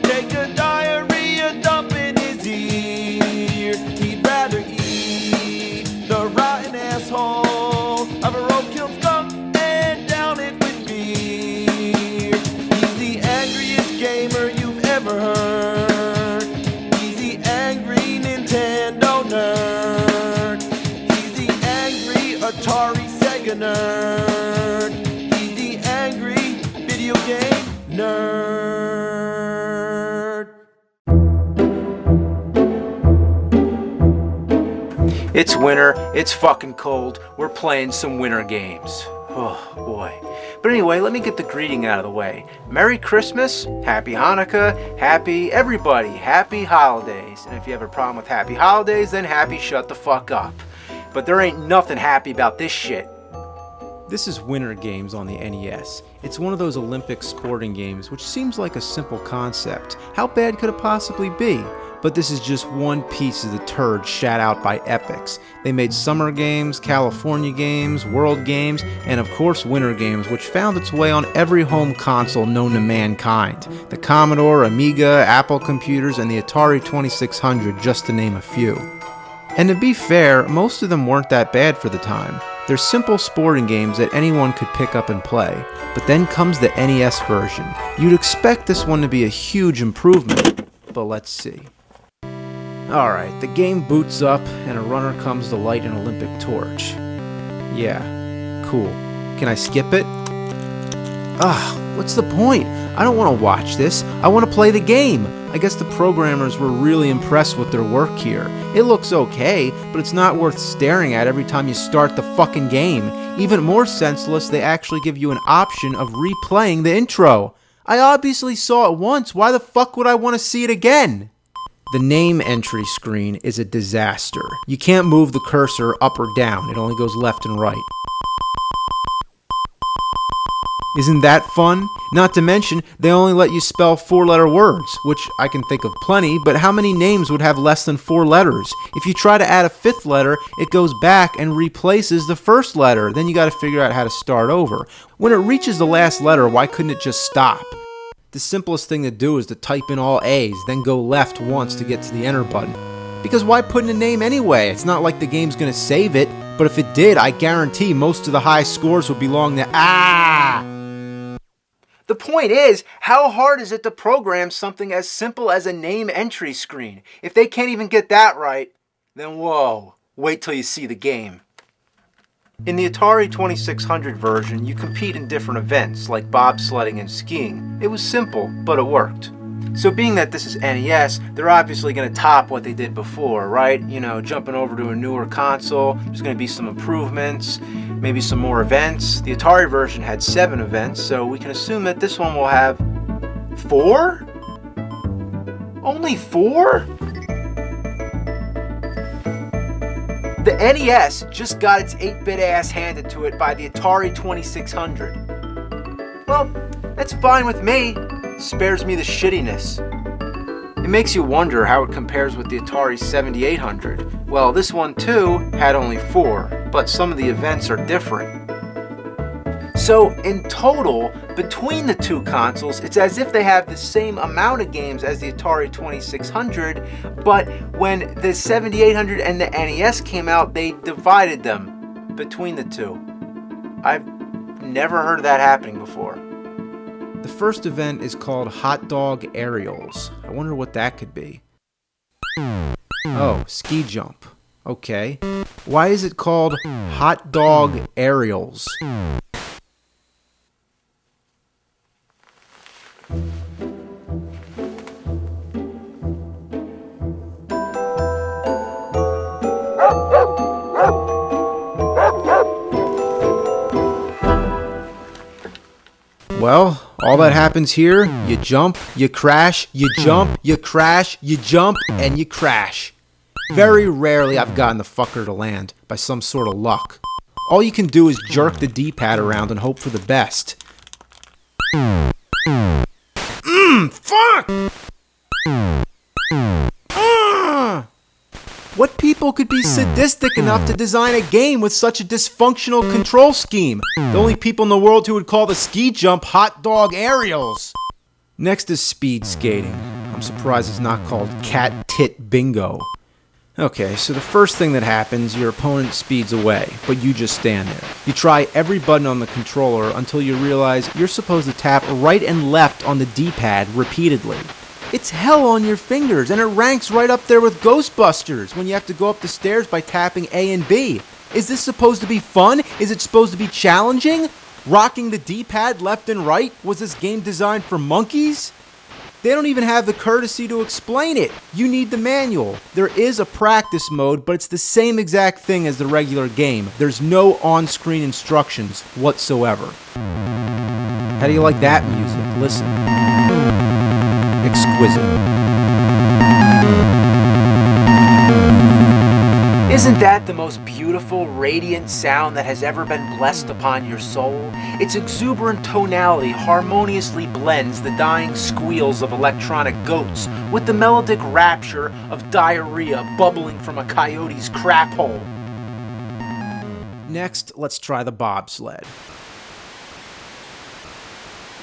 Take a diarrhea dump in his ear. He'd rather eat the rotten asshole of a roadkill skunk and down it with beer. He's the angriest gamer you've ever heard. He's the angry Nintendo nerd. He's the angry Atari Sega nerd. He's the angry video game nerd. It's winter, it's fucking cold, we're playing some winter games. Oh boy. But anyway, let me get the greeting out of the way. Merry Christmas, Happy Hanukkah, happy holidays. And if you have a problem with happy holidays, then happy shut the fuck up. But there ain't nothing happy about this shit. This is Winter Games on the NES. It's one of those Olympic sporting games which seems like a simple concept. How bad could it possibly be? But this is just one piece of the turd shat out by Epix. They made Summer Games, California Games, World Games, and of course Winter Games, which found its way on every home console known to mankind. The Commodore, Amiga, Apple computers, and the Atari 2600, just to name a few. And to be fair, most of them weren't that bad for the time. They're simple sporting games that anyone could pick up and play. But then comes the NES version. You'd expect this one to be a huge improvement, but let's see. Alright, the game boots up and a runner comes to light an Olympic torch. Yeah, cool. Can I skip it? What's the point? I don't want to watch this. I want to play the game. I guess the programmers were really impressed with their work here. It looks okay, but it's not worth staring at every time you start the fucking game. Even more senseless, they actually give you an option of replaying the intro. I obviously saw it once. Why the fuck would I want to see it again? The name entry screen is a disaster. You can't move the cursor up or down. It only goes left and right. Isn't that fun? Not to mention, they only let you spell 4-letter words, which I can think of plenty, but how many names would have less than 4 letters? If you try to add a 5th letter, it goes back and replaces the first letter. Then you gotta figure out how to start over. When it reaches the last letter, why couldn't it just stop? The simplest thing to do is to type in all A's, then go left once to get to the enter button. Because why put in a name anyway? It's not like the game's gonna save it, but if it did, I guarantee most of the high scores would belong to The point is, how hard is it to program something as simple as a name entry screen? If they can't even get that right, then whoa, wait till you see the game. In the Atari 2600 version, you compete in different events like bobsledding and skiing. It was simple, but it worked. So being that this is NES, they're obviously going to top what they did before, right? You know, jumping over to a newer console, there's going to be some improvements, maybe some more events. The Atari version had 7 events, so we can assume that this one will have 4? Only 4? The NES just got its 8-bit ass handed to it by the Atari 2600. Well, that's fine with me. Spares me the shittiness. It makes you wonder how it compares with the Atari 7800. Well, this one too had only 4, but some of the events are different. So in total, between the two consoles, it's as if they have the same amount of games as the Atari 2600, but when the 7800 and the NES came out, they divided them between the two. I've never heard of that happening before. The first event is called Hot Dog Aerials. I wonder what that could be. Oh, ski jump. Okay. Why is it called Hot Dog Aerials? Well, all that happens here, you jump, you crash, you jump, you crash, you jump, and you crash. Very rarely I've gotten the fucker to land, by some sort of luck. All you can do is jerk the D-pad around and hope for the best. Fuck! What people could be sadistic enough to design a game with such a dysfunctional control scheme? The only people in the world who would call the ski jump hot dog aerials. Next is speed skating. I'm surprised it's not called cat tit bingo. Okay, so the first thing that happens, your opponent speeds away, but you just stand there. You try every button on the controller until you realize you're supposed to tap right and left on the D-pad repeatedly. It's hell on your fingers, and it ranks right up there with Ghostbusters when you have to go up the stairs by tapping A and B. Is this supposed to be fun? Is it supposed to be challenging? Rocking the D-pad left and right? Was this game designed for monkeys? They don't even have the courtesy to explain it. You need the manual. There is a practice mode, but it's the same exact thing as the regular game. There's no on-screen instructions whatsoever. How do you like that music? Listen. Exquisite. Isn't that the most beautiful, radiant sound that has ever been blessed upon your soul? Its exuberant tonality harmoniously blends the dying squeals of electronic goats with the melodic rapture of diarrhea bubbling from a coyote's crap hole. Next, let's try the bobsled.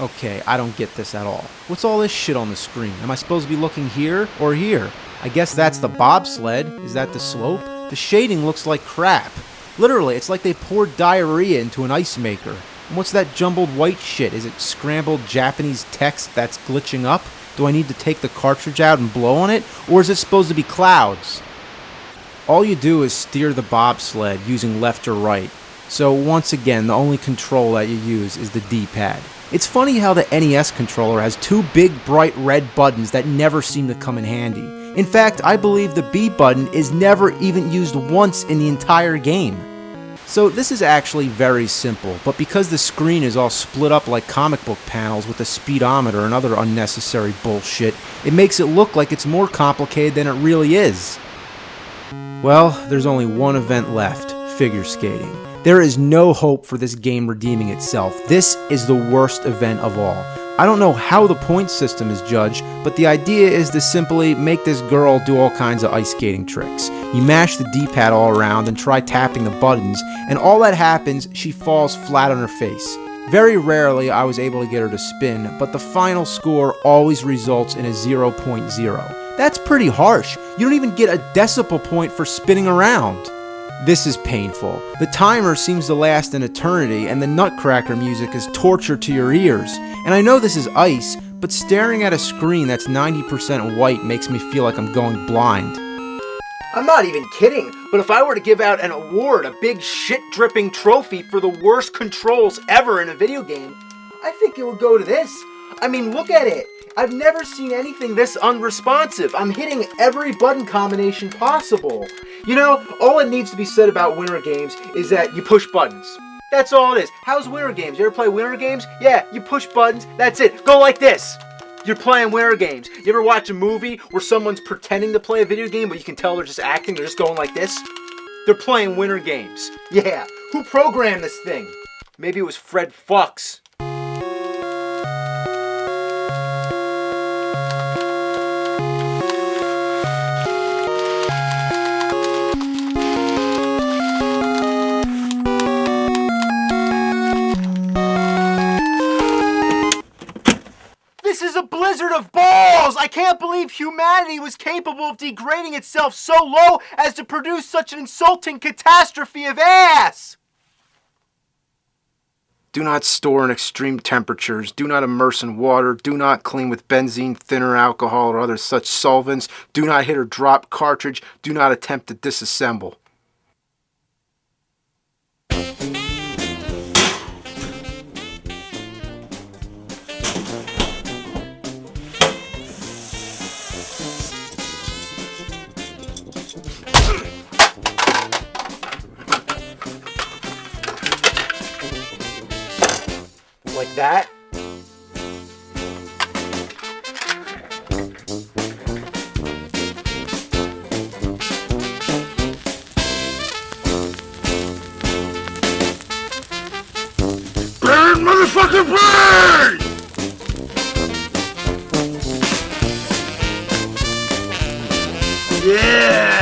Okay, I don't get this at all. What's all this shit on the screen? Am I supposed to be looking here or here? I guess that's the bobsled. Is that the slope? The shading looks like crap. Literally, it's like they poured diarrhea into an ice maker. And what's that jumbled white shit? Is it scrambled Japanese text that's glitching up? Do I need to take the cartridge out and blow on it? Or is it supposed to be clouds? All you do is steer the bobsled using left or right. So once again, the only control that you use is the D-pad. It's funny how the NES controller has two big bright red buttons that never seem to come in handy. In fact, I believe the B button is never even used once in the entire game. So this is actually very simple, but because the screen is all split up like comic book panels with a speedometer and other unnecessary bullshit, it makes it look like it's more complicated than it really is. Well, there's only one event left, figure skating. There is no hope for this game redeeming itself. This is the worst event of all. I don't know how the point system is judged, but the idea is to simply make this girl do all kinds of ice skating tricks. You mash the D-pad all around and try tapping the buttons, and all that happens, she falls flat on her face. Very rarely I was able to get her to spin, but the final score always results in a 0.0. That's pretty harsh. You don't even get a decibel point for spinning around. This is painful. The timer seems to last an eternity, and the Nutcracker music is torture to your ears. And I know this is ice, but staring at a screen that's 90% white makes me feel like I'm going blind. I'm not even kidding, but if I were to give out an award, a big shit-dripping trophy for the worst controls ever in a video game, I think it would go to this. I mean, look at it. I've never seen anything this unresponsive. I'm hitting every button combination possible. You know, all it needs to be said about Winter Games is that you push buttons. That's all it is. How's Winter Games? You ever play Winter Games? Yeah, you push buttons, that's it. Go like this. You're playing Winter Games. You ever watch a movie where someone's pretending to play a video game, but you can tell they're just acting, they're just going like this? They're playing Winter Games. Yeah, who programmed this thing? Maybe it was Fred Fox. This is a blizzard of balls! I can't believe humanity was capable of degrading itself so low as to produce such an insulting catastrophe of ass! Do not store in extreme temperatures. Do not immerse in water. Do not clean with benzene, thinner, alcohol, or other such solvents. Do not hit or drop cartridge. Do not attempt to disassemble. Like that. Burn, motherfucker, burn! Yeah!